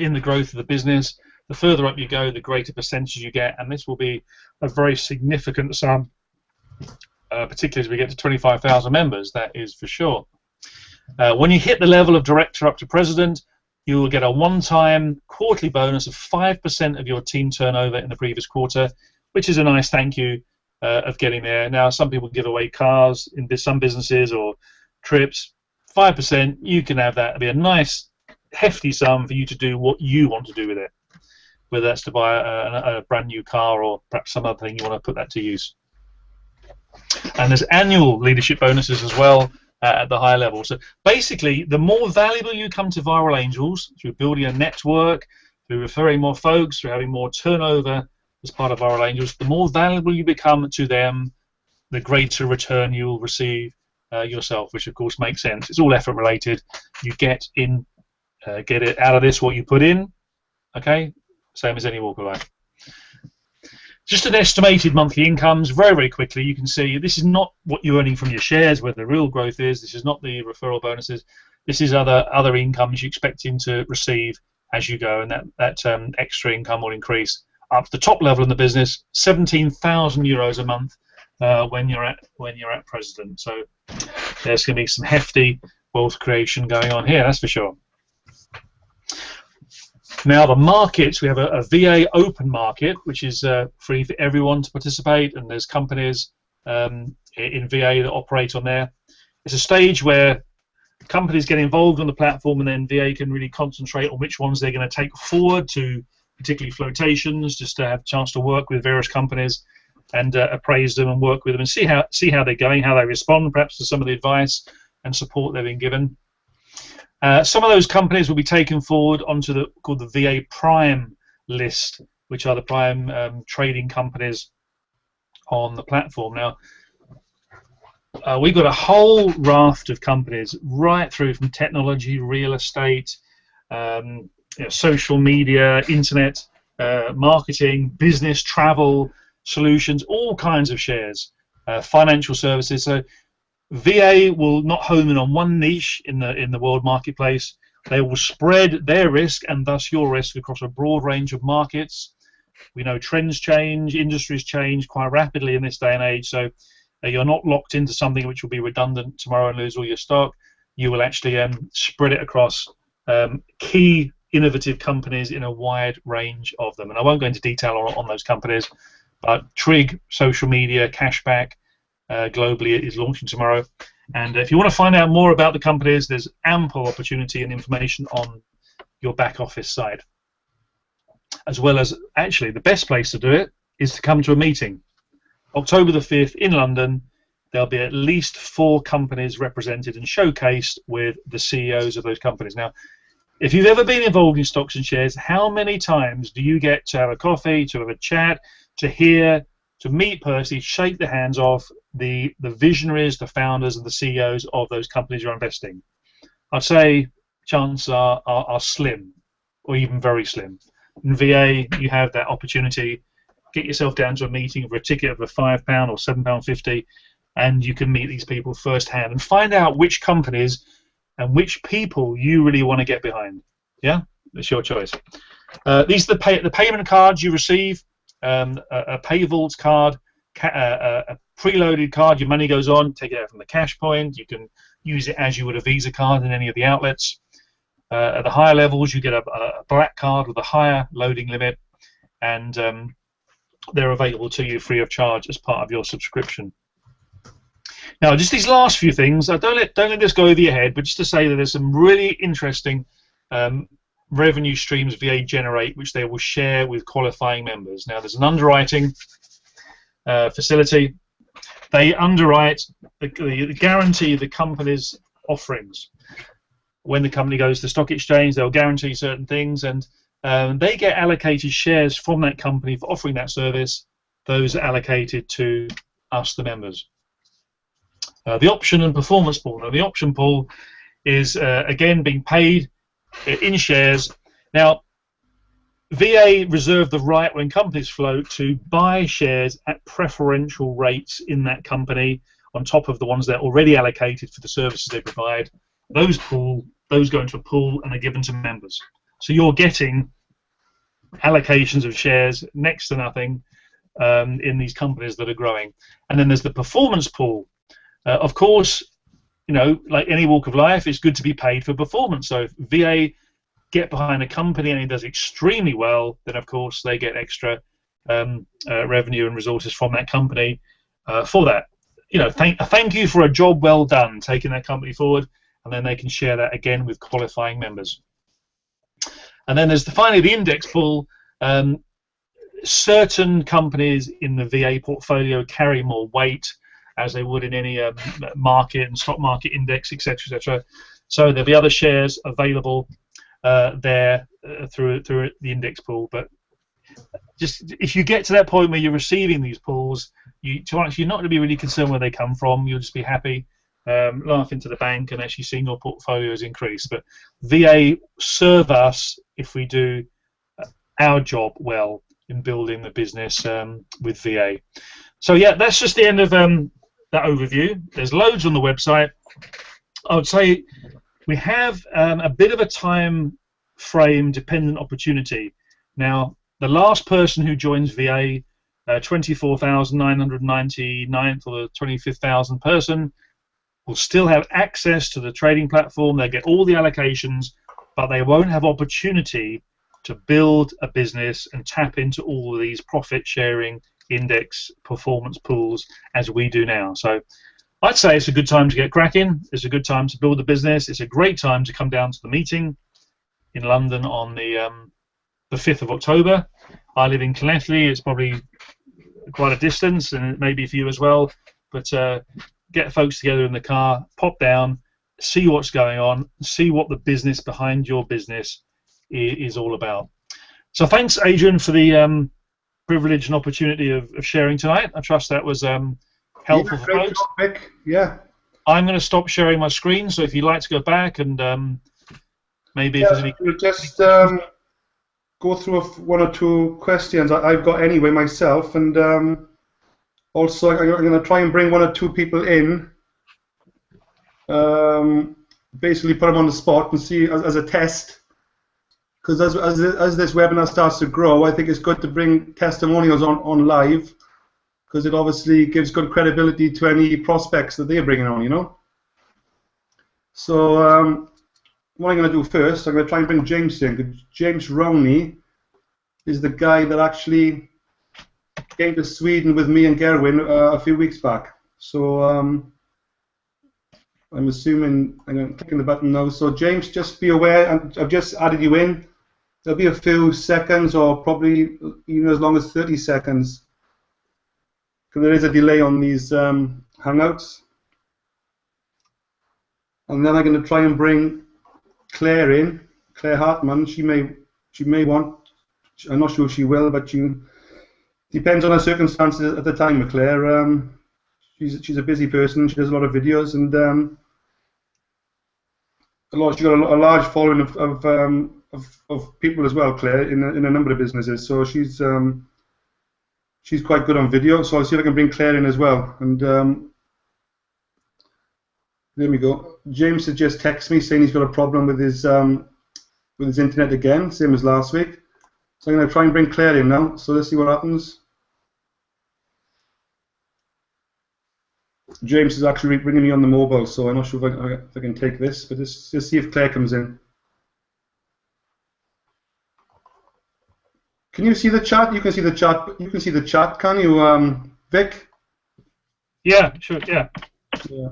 in the growth of the business. The further up you go, the greater percentage you get, and this will be a very significant sum, particularly as we get to 25,000 members, that is for sure. When you hit the level of director up to president, you will get a one-time quarterly bonus of 5% of your team turnover in the previous quarter, which is a nice thank you of getting there. Now, some people give away cars in some businesses or trips. 5%, you can have that. It'll be a nice, hefty sum for you to do what you want to do with it, whether that's to buy a brand new car or perhaps some other thing you want to put that to use. And there's annual leadership bonuses as well at the higher level. So basically, the more valuable you come to Viral Angels through building a network, through referring more folks, through having more turnover as part of Viral Angels, the more valuable you become to them, the greater return you will receive yourself, which of course makes sense. It's all effort related. You get it out of this what you put in, okay? Same as any walk of life. Just an estimated monthly incomes, very, very quickly, you can see this is not what you're earning from your shares, where the real growth is. This is not the referral bonuses. This is other incomes you're expecting to receive as you go, and that extra income will increase up to the top level in the business, 17,000 euros a month when you're at president. So there's going to be some hefty wealth creation going on here, that's for sure. Now the markets, we have a VA open market, which is free for everyone to participate, and there's companies in VA that operate on there. It's a stage where companies get involved on the platform, and then VA can really concentrate on which ones they're going to take forward to, particularly flotations, just to have a chance to work with various companies and appraise them and work with them and see how they're going, how they respond perhaps to some of the advice and support they've been given. Some of those companies will be taken forward onto called the VA Prime list, which are the prime trading companies on the platform. Now, We've got a whole raft of companies right through from technology, real estate, social media, internet, marketing, business, travel, solutions, all kinds of shares, financial services. So VA will not home in on one niche in the world marketplace. They will spread their risk and thus your risk across a broad range of markets. We know trends change, industries change quite rapidly in this day and age, so you're not locked into something which will be redundant tomorrow and lose all your stock. You will actually spread it across key innovative companies in a wide range of them. And I won't go into detail on those companies, but Trig, social media, cashback, globally is launching tomorrow. And if you want to find out more about the companies, there's ample opportunity and information on your back office side. As well as, actually, the best place to do it is to come to a meeting. October the 5th in London, there'll be at least 4 companies represented and showcased with the CEOs of those companies. Now, if you've ever been involved in stocks and shares, how many times do you get to have a coffee, to have a chat, to hear, to meet personally, shake the hands of the visionaries, the founders, and the CEOs of those companies you're investing? I'd say chances are slim, or even very slim. In VA, you have that opportunity. Get yourself down to a meeting for a ticket of a £5 or £7.50, and you can meet these people firsthand and find out which companies and which people you really want to get behind. Yeah, it's your choice. These are the payment cards you receive. A PayVault card, a preloaded card. Your money goes on. Take it out from the cash point. You can use it as you would a Visa card in any of the outlets. At the higher levels, you get a black card with a higher loading limit, and they're available to you free of charge as part of your subscription. Now, just these last few things, don't let this go over your head, but just to say that there's some really interesting revenue streams VA generate, which they will share with qualifying members. Now, there's an underwriting facility. They underwrite, they guarantee the company's offerings. When the company goes to the stock exchange, they'll guarantee certain things, and they get allocated shares from that company for offering that service. Those are allocated to us, the members. The option and performance pool. Now, the option pool is, again, being paid in shares. Now, VA reserve the right, when companies float, to buy shares at preferential rates in that company on top of the ones that are already allocated for the services they provide. Those go into a pool and are given to members. So you're getting allocations of shares next to nothing in these companies that are growing. And then there's the performance pool. Of course, you know, like any walk of life, it's good to be paid for performance. So if VA get behind a company and it does extremely well, then of course they get extra revenue and resources from that company for that. You know, thank you for a job well done, taking that company forward, and then they can share that again with qualifying members. And then there's finally the index pool. Certain companies in the VA portfolio carry more weight, as they would in any market and stock market index, etc., etc. So there'll be other shares available there through the index pool. But just if you get to that point where you're receiving these pools, you're not going to be really concerned where they come from. You'll just be happy, laugh into the bank, and actually seeing your portfolios increase. But VA serve us if we do our job well in building the business with VA. So yeah, that's just the end of that overview. There's loads on the website. I would say we have a bit of a time frame dependent opportunity. Now, the last person who joins VA, 24,999 for the 25,000 person, will still have access to the trading platform. They'll get all the allocations, but they won't have opportunity to build a business and tap into all of these profit sharing index performance pools as we do now. So I'd say it's a good time to get cracking. It's a good time to build a business. It's a great time to come down to the meeting in London on the 5th of October. I live in Connecticut. It's probably quite a distance, and it may be for you as well. But get folks together in the car, pop down, see what's going on, see what the business behind your business is all about. So thanks, Adrian, for the privilege and opportunity of sharing tonight. I trust that was helpful for great folks. topic. Yeah. I'm going to stop sharing my screen, so if you'd like to go back and maybe if there's any... We'll just go through one or two questions I've got anyway myself, and also I'm going to try and bring one or two people in, basically put them on the spot and see as a test, because as this webinar starts to grow, I think it's good to bring testimonials on live, because it obviously gives good credibility to any prospects that they're bringing on, you know. So what I'm going to do first, I'm going to try and bring James in. James Rowney is the guy that actually came to Sweden with me and Gerwin a few weeks back. So I'm assuming I'm clicking the button now. So James, just be aware, I've just added you in. There'll be a few seconds, or probably even as long as 30 seconds, because there is a delay on these Hangouts. And then I'm going to try and bring Claire in, Claire Hartman. She may want, I'm not sure she will, but depends on her circumstances at the time with Claire. She's a busy person. She does a lot of videos, and she's got a large following of people as well, Claire, in a number of businesses. So she's quite good on video. So I'll see if I can bring Claire in as well. And there we go. James has just texted me saying he's got a problem with his internet again, same as last week. So I'm going to try and bring Claire in now. So let's see what happens. James is actually bringing me on the mobile, so I'm not sure if I can take this, but let's just see if Claire comes in. Can you see the chat? You can see the chat. You can see the chat, can you, Vic? Yeah, sure. Yeah. Yeah.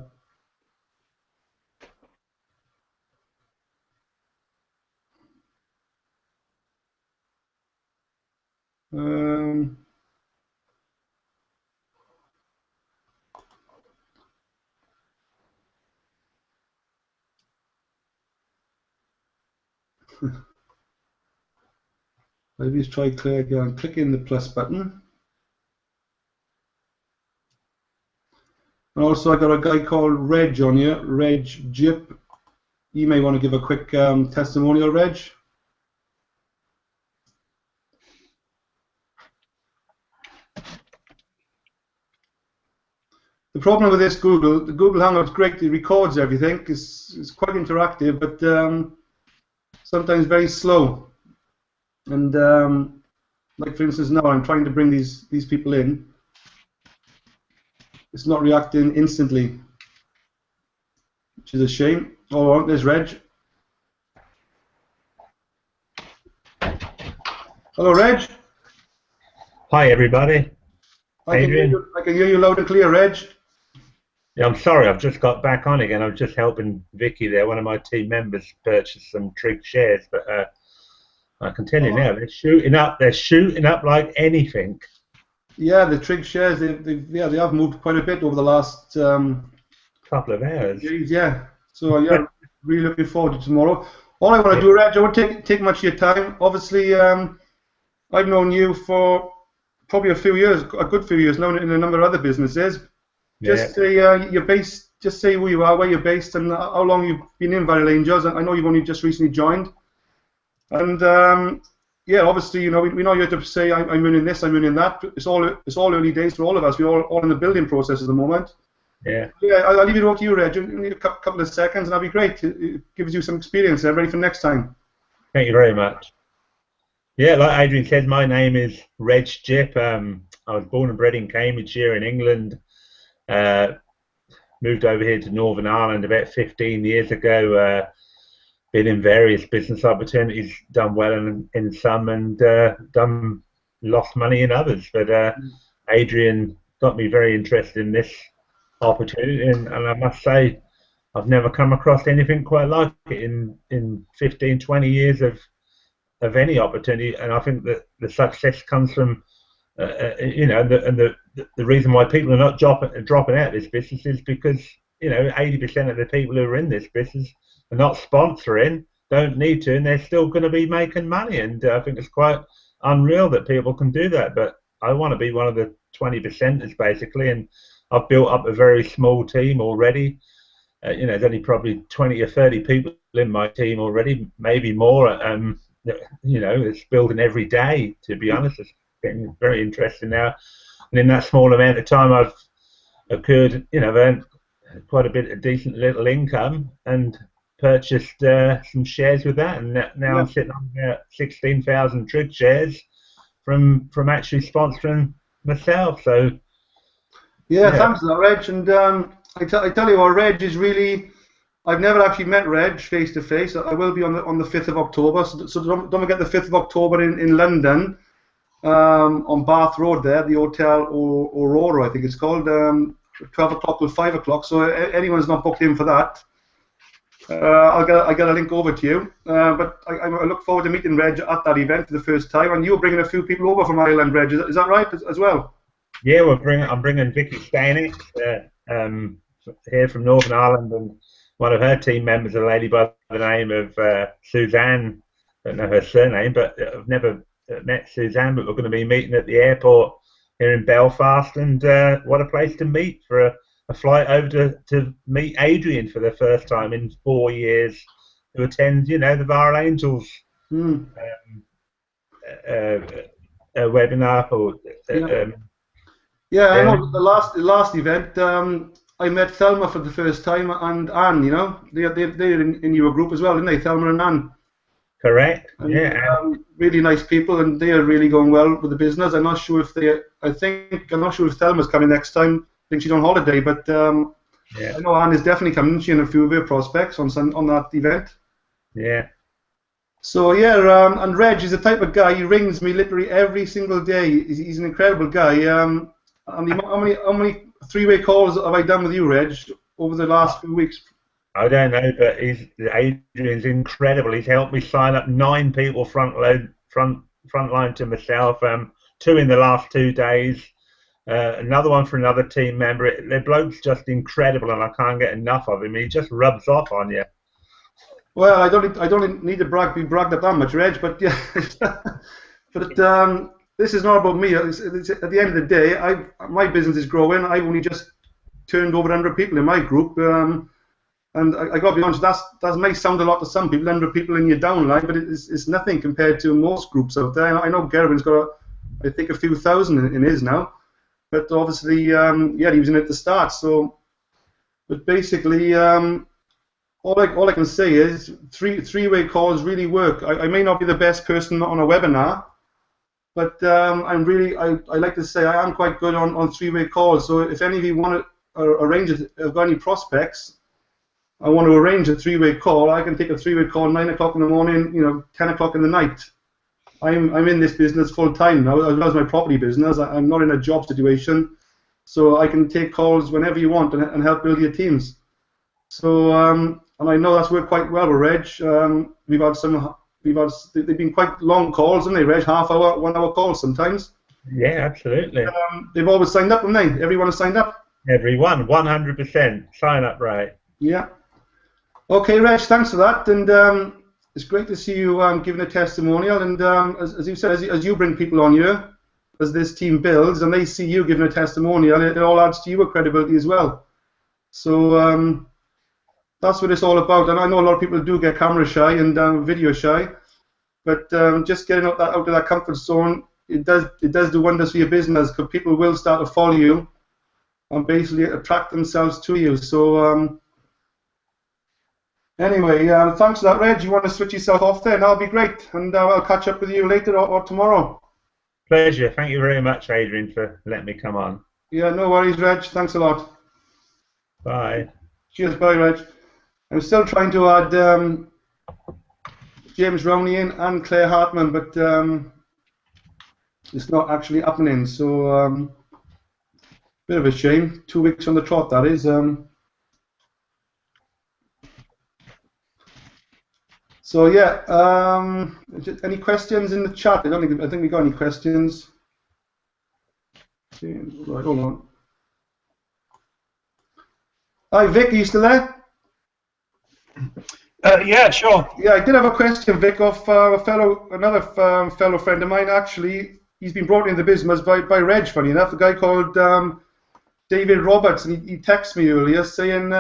Maybe let's try Claire again. Click in the plus button. And also I got a guy called Reg on here, Reg Jip. You may want to give a quick testimonial, Reg. The problem with this the Google Hangout is great. It records everything. It's quite interactive, but sometimes very slow. And like for instance, now I'm trying to bring these people in. It's not reacting instantly, which is a shame. Oh, there's Reg. Hello, Reg. Hi, everybody. Adrian. I can hear you loud and clear, Reg. Yeah, I'm sorry, I've just got back on again. I'm just helping Vicky there, one of my team members, purchase some Trig shares. But I can tell you now, they're shooting up. They're shooting up like anything. Yeah, the Trig shares, they have moved quite a bit over the last couple of hours. Days, yeah. So yeah, really looking forward to tomorrow. All I want to do, Reg, I won't take much of your time. Obviously, I've known you for probably a good few years now in a number of other businesses. Just say you're based. Just say who you are, where you're based, and how long you've been in Viral Angels. I know you've only just recently joined. And yeah, obviously, you know, we know you have to say I'm running this, I'm running that. It's all early days for all of us. We're all in the building process at the moment. Yeah. Yeah, I'll leave it over to you, Reg. In a couple of seconds, and that'll be great. It gives you some experience there, ready for next time. Thank you very much. Yeah, like Adrian said, my name is Reg Jip. I was born and bred in Cambridgeshire in England. Moved over here to Northern Ireland about 15 years ago. Been in various business opportunities, done well in some, and lost money in others. But Adrian got me very interested in this opportunity, and I must say, I've never come across anything quite like it in 15, 20 years of any opportunity. And I think that the success comes from you know, and the reason why people are not dropping out of this business is because, you know, 80% of the people who are in this business are not sponsoring, don't need to, and they're still going to be making money. And I think it's quite unreal that people can do that. But I want to be one of the 20%ers basically, and I've built up a very small team already. There's only probably 20 or 30 people in my team already, maybe more. It's building every day, to be honest. It's getting very interesting now. And in that small amount of time, I've earned quite a bit of decent little income and purchased some shares with that. And now I'm sitting on about 16,000 trig shares from actually sponsoring myself. So thanks for that, Reg. And I tell you what, Reg is really. I've never actually met Reg face to face. I will be on the 5th of October. So don't forget the 5th of October in London, on Bath Road there, the Hotel Aurora, I think it's called. 12 o'clock till 5 o'clock. So anyone's not booked in for that, I'll get a link over to you. But I look forward to meeting Reg at that event for the first time. And you're bringing a few people over from Ireland, Reg. Is that right as well? Yeah, I'm bringing Vicky Stanek here from Northern Ireland, and one of her team members, a lady by the name of Suzanne. I don't know her surname, but I've never met Suzanne. But we're going to be meeting at the airport here in Belfast, and what a place to meet for a flight over to meet Adrian for the first time in 4 years, to attend, the Viral Angels webinar. I know the last event. I met Thelma for the first time, and Anne. They're in your group as well, didn't they? Thelma and Anne. Correct. And, really nice people, and they are really going well with the business. I'm not sure if I'm not sure if Thelma's coming next time. I think she's on holiday, but I know Anne is definitely coming. She and a few of her prospects on that event. Yeah. So and Reg is the type of guy. He rings me literally every single day. He's an incredible guy. How many three-way calls have I done with you, Reg, over the last few weeks? I don't know, but Adrian's incredible. He's helped me sign up 9 people front line to myself. 2 in the last 2 days. Another one for another team member. The bloke's just incredible, and I can't get enough of him. He just rubs off on you. Well, I don't need to be bragged up that much, Reg, but yeah. But this is not about me. It's at the end of the day, my business is growing. I've only just turned over 100 people in my group. And I got to be honest, that may sound a lot to some people, 100 people in your downline, but it's nothing compared to most groups out there. I know Gerwin's got, I think, a few thousand in his now, but obviously, he was in it at the start. So, but basically, all I can say is three-way calls really work. I may not be the best person on a webinar, but I like to say I am quite good on three-way calls. So if any of you want to arrange it, have got any prospects, I want to arrange a three-way call. I can take a three-way call 9 o'clock in the morning, 10 o'clock in the night. I'm in this business full time now, as well as my property business. I'm not in a job situation, so I can take calls whenever you want and help build your teams. So and I know that's worked quite well with Reg. They've been quite long calls, haven't they, Reg? Half-hour, 1 hour calls sometimes. Yeah, absolutely. They've always signed up, haven't they? Everyone has signed up. Everyone, 100% sign up right. Yeah. Okay, Reg, thanks for that, and it's great to see you giving a testimonial. And as you said, as you bring people on here, as this team builds, and they see you giving a testimonial, it all adds to your credibility as well. So that's what it's all about. And I know a lot of people do get camera shy and video shy, but just getting out of that comfort zone, it does do wonders for your business, because people will start to follow you and basically attract themselves to you. So. Anyway, thanks for that, Reg. You want to switch yourself off there? That'll be great. And I'll catch up with you later or tomorrow. Pleasure. Thank you very much, Adrian, for letting me come on. Yeah, no worries, Reg. Thanks a lot. Bye. Cheers, bye, Reg. I'm still trying to add James Rowney in and Claire Hartman, but it's not actually happening. So, bit of a shame. 2 weeks on the trot, that is. So yeah, any questions in the chat? I think we got any questions. Right, hold on. Hi, Vic, are you still there? Yeah, sure. Yeah, I did have a question, Vic, off another fellow friend of mine. Actually, he's been brought into the business by Reg. Funny enough, a guy called David Roberts, and he texted me earlier saying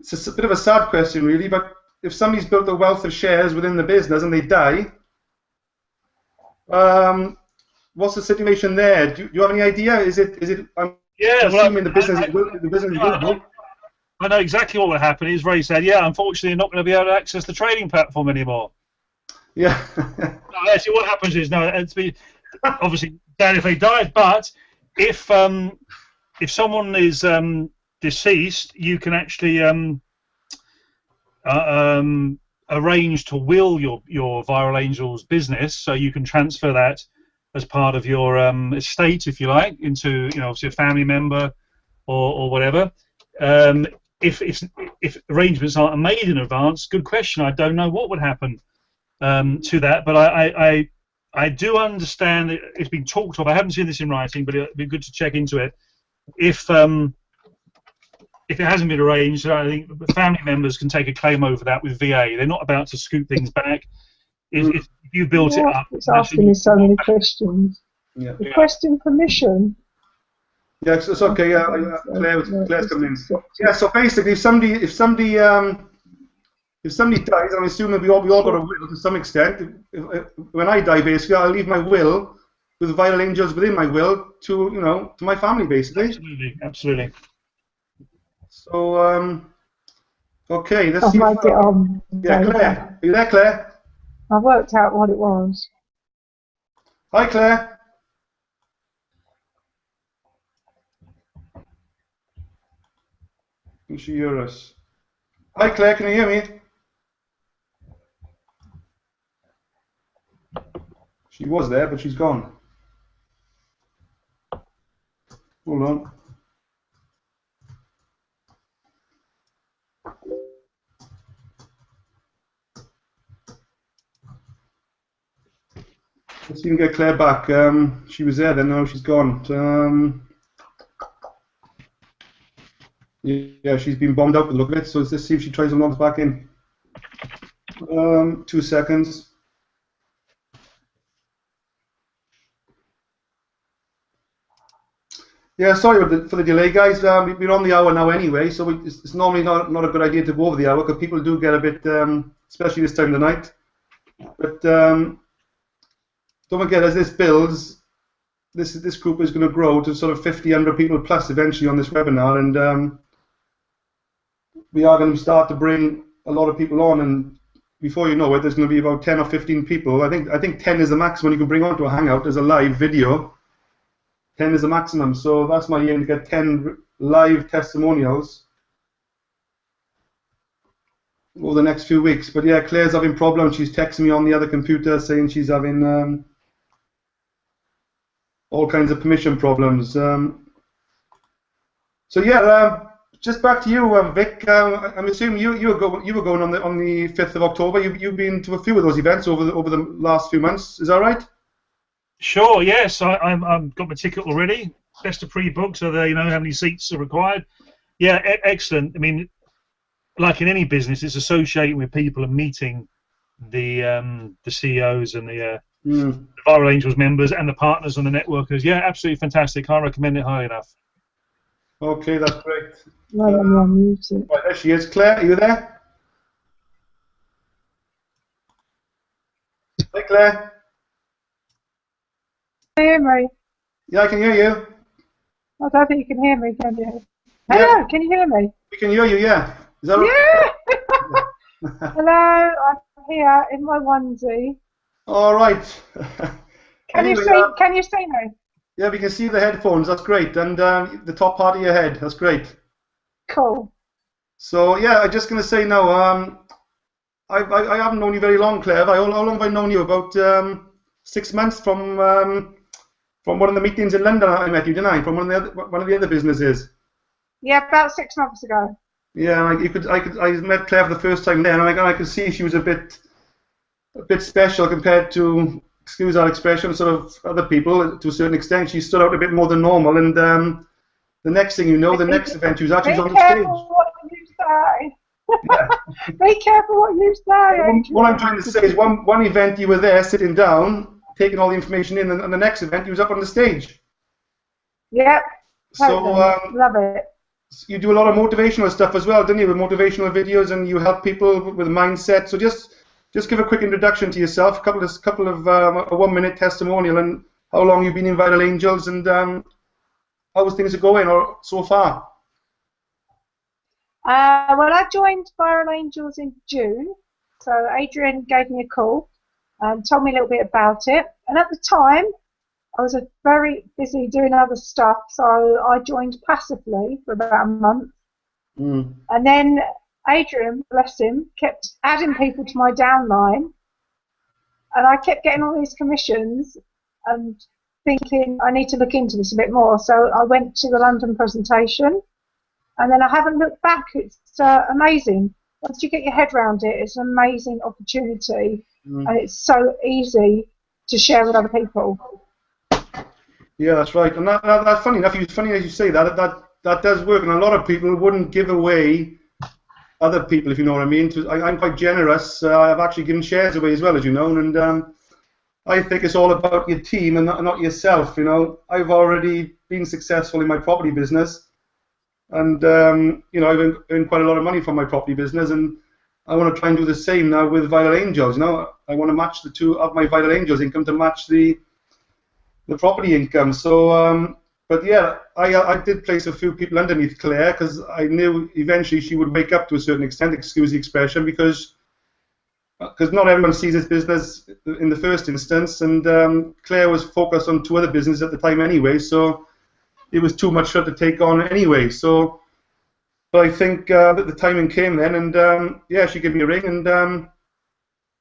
it's a bit of a sad question, really, but if somebody's built a wealth of shares within the business and they die, what's the situation there? Do you have any idea? Is it? I'm assuming the business is will. I know exactly what would happen. He's very sad. Yeah, unfortunately, you're not going to be able to access the trading platform anymore. Yeah. No, actually, what happens is, no, it's obviously sad if they died, but if someone is deceased, you can actually arrange to will your Viral Angels business, so you can transfer that as part of your estate, if you like, into obviously a family member or whatever. If arrangements aren't made in advance, good question. I don't know what would happen to that, but I do understand that it's been talked of. I haven't seen this in writing, but it'd be good to check into it. If it hasn't been arranged, I think family members can take a claim over that with VA. They're not about to scoot things back. If you built it up, it's asking me so many questions. Yeah. Requesting permission. Yeah, it's okay. Claire's coming in. Yeah, so basically, if somebody dies, I'm assuming we all got a will to some extent. When I die, basically, I'll leave my will with Viral Angels within my will to my family, basically. Absolutely. So okay, let's see. Might get on. Yeah, Claire, are you there, Claire? I worked out what it was. Hi, Claire. Can she hear us? Hi, Claire, can you hear me? She was there, but she's gone. Hold on. Let's see if we can get Claire back. She was there then, now she's gone. Yeah, she's been bombed out with the look of it, so let's see if she tries to log back in. 2 seconds. Yeah, sorry for the delay, guys. We've been on the hour now anyway, so it's normally not a good idea to go over the hour, because people do get a bit, especially this time of the night. But don't forget, as this builds, this group is going to grow to sort of 50, 100 people plus eventually on this webinar, and we are going to start to bring a lot of people on, and before you know it, there's going to be about 10 or 15 people. I think 10 is the maximum you can bring onto a Hangout as a live video. 10 is the maximum, so that's my aim, to get 10 live testimonials over the next few weeks. But yeah, Claire's having problems. She's texting me on the other computer saying she's having all kinds of permission problems. So yeah, just back to you, Vic. I'm assuming you were going on the 5th of October. You've been to a few of those events over the last few months. Is that right? Sure. Yes, I've got my ticket already. Best to pre-book, so they know how many seats are required. Yeah, excellent. I mean, like in any business, it's associating with people and meeting the CEOs and the Viral Angels members and the partners and the networkers. Yeah, absolutely fantastic. Can't recommend it highly enough. Okay, that's great. Right, I'm muted. Right, there she is. Claire, are you there? Hi, Claire. Can you hear me? Yeah, I can hear you. I don't think you can hear me, can you? Hello, can you hear me? We can hear you, yeah. Is that right? Yeah! Hello, I'm here in my onesie. All right. Can you see me? Yeah, we can see the headphones. That's great, and the top part of your head. That's great. Cool. So yeah, I'm just gonna say now. I haven't known you very long, Claire. How long have I known you? About 6 months from one of the meetings in London. I met you, didn't I? From one of the other businesses. Yeah, about 6 months ago. Yeah, I met Claire for the first time then, and I could see she was a bit special compared to, excuse our expression, sort of other people to a certain extent. She stood out a bit more than normal, and the next thing you know, the next event she was actually on the stage. Be careful what you say. Yeah. Be careful what you say. What I'm trying to say is, one event you were there sitting down, taking all the information in, and the next event you was up on the stage. Yep. Totally. Love it. You do a lot of motivational stuff as well, don't you? With motivational videos, and you help people with mindset. So just give a quick introduction to yourself, a couple of a 1-minute testimonial, and how long you've been in Viral Angels, and how things are going or so far. Well, I joined Viral Angels in June, so Adrian gave me a call and told me a little bit about it. And at the time, I was very busy doing other stuff, so I joined passively for about a month. And then Adrian, bless him, kept adding people to my downline, and I kept getting all these commissions and thinking I need to look into this a bit more. So I went to the London presentation, and then I haven't looked back. It's amazing. Once you get your head around it, it's an amazing opportunity, and it's so easy to share with other people. Yeah, that's right. And that's funny enough. It's funny as you say that does work, and a lot of people wouldn't give away other people, if you know what I mean. I'm quite generous. I've actually given shares away as well, as you know, and I think it's all about your team and not yourself. You know, I've already been successful in my property business, and you know, I've earned quite a lot of money from my property business, and I want to try and do the same now with Viral Angels. You know, I want to match the two of my Viral Angels income to match the property income. So, but yeah, I did place a few people underneath Claire because I knew eventually she would wake up to a certain extent, excuse the expression, because not everyone sees this business in the first instance, and Claire was focused on 2 other businesses at the time anyway, so it was too much for her to take on anyway. So, but I think that the timing came then, and yeah, she gave me a ring, and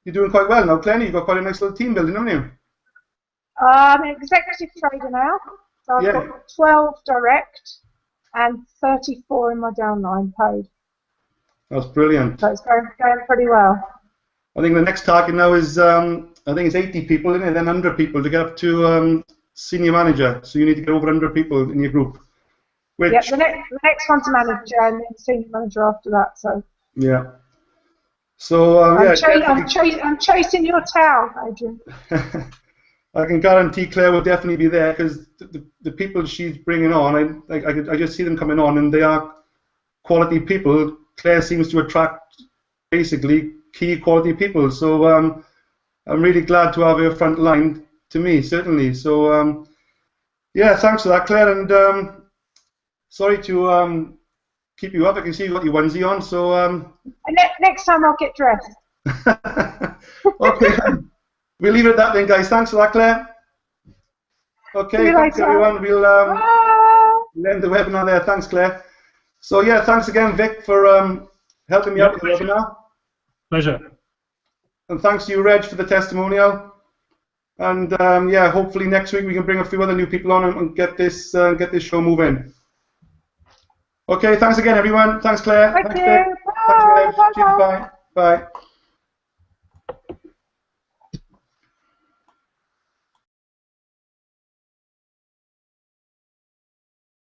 you're doing quite well now, Claire. You've got quite a nice little team building, haven't you? I'm an executive trader now, so I've got 12 direct and 34 in my downline paid. That's brilliant. So it's going pretty well. I think the next target now is, I think it's 80 people, isn't it? Then 100 people to get up to senior manager. So you need to get over 100 people in your group. Which, yeah, the next one's manager and then senior manager after that. So yeah. So I'm chasing your tail, Adrian. I can guarantee Claire will definitely be there because the people she's bringing on, I just see them coming on, and they are quality people. Claire seems to attract basically key quality people. So I'm really glad to have her front line to me, certainly. So yeah, thanks for that, Claire, and sorry to keep you up. I can see you got your onesie on. So next time I'll get dressed. Okay. We'll leave it at that then, guys. Thanks for that, Claire. Okay, thanks everyone. We'll end the webinar there. Thanks, Claire. So yeah, thanks again, Vic, for helping me out with the webinar. Pleasure. And thanks to you, Reg, for the testimonial. And yeah, hopefully next week we can bring a few other new people on and get this show moving. Okay, thanks again, everyone. Thanks, Claire. Thank thanks, you. Vic. Bye. Thanks, Reg. Cheers, bye. Bye.